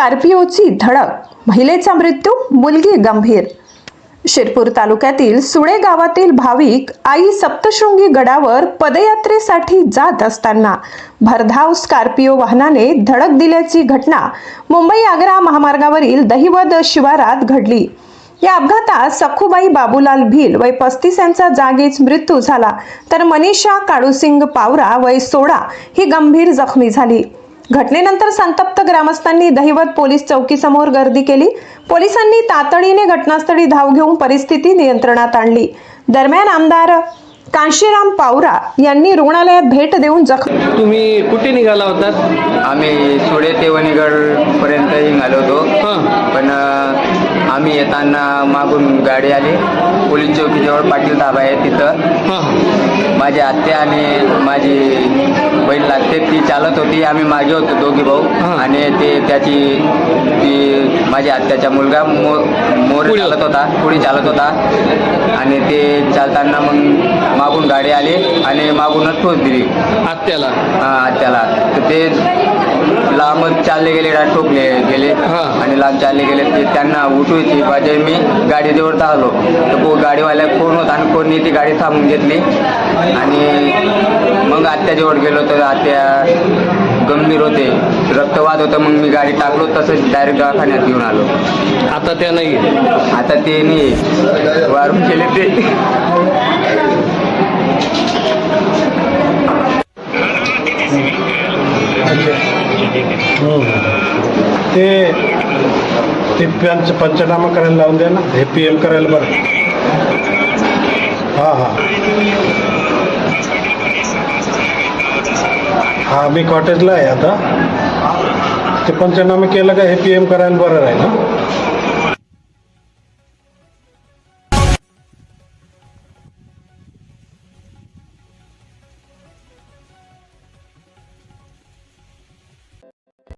स्कॉर्पिओची धडक, महिलेचा मृत्यू, मुलगी गंभीर. शिरपूर तालुक्यातील सुळे गावातील भाविक आई सप्तशृंगी गडावर पदयात्रेसाठी जात असताना भरधाव स्कॉर्पिओ वाहनाने धडक दिल्याची घटना मुंबई आग्रा महामार्गावरील दहिवद शिवारात घडली. या अपघातात सखूबाई बाबूलाल भील वय 35 यांचा जागीच मृत्यू झाला, तर मनीषा काळूसिंग पावरा वय 16 ही गंभीर जखमी झाली. घटनेनंतर संतप्त ग्रामस्थांनी दहिवद पोलीस चौकीसमोर गर्दी केली. पोलिसांनी तातडीने घटनास्थळी धाव घेऊन परिस्थिती नियंत्रणात आणली. दरम्यान आमदार कांशीराम पावरा यांनी रुग्णालयात भेट देऊन जखमी. तुम्ही कुठे निघाला होतात? आम्ही सुळे ते वणीगड पर्यंत निघालो होतो. पण आम्ही येताना मागून गाडी आली. पोलीस चौकीजवळ पाटील धाबा आहे तिथं. माझी आत्या आणि माझी बहीण लागते, ती चालत होती. आम्ही मागे होतो दोघी भाऊ. आणि ती माझ्या आत्याचा मुलगा मोर चालत होता, पुढे चालत होता. आणि ते चालताना मग मागून गाडी आली आणि मागूनच ठोस दिली आत्याला. आत्याला. तर ते लांबच चालले गेले, ठोकले गेले आणि लांब चालले गेले. ते त्यांना उठवायची पाहिजे, मी गाडीजवळ आलो तर गाडीवाल्या कोण होता आणि कोणी ती गाडी थांबून घेतली. आणि मग आत्याजवळ गेलो तर आत्या गंभीर होते, रक्तवाद होतं. मग मी गाडी टाकलो, तसंच डायरेक्ट दवाखान्यात घेऊन आलो. आता त्या नाही. आता ते नाही, वारून गेले ते. ते पंचनामा करायला लावून द्या ना, हे PM करायला बरं. हां मी कॉटेजला आहे आता. ते पंचनामा केलं का हे PM करायला बरं राहील ना.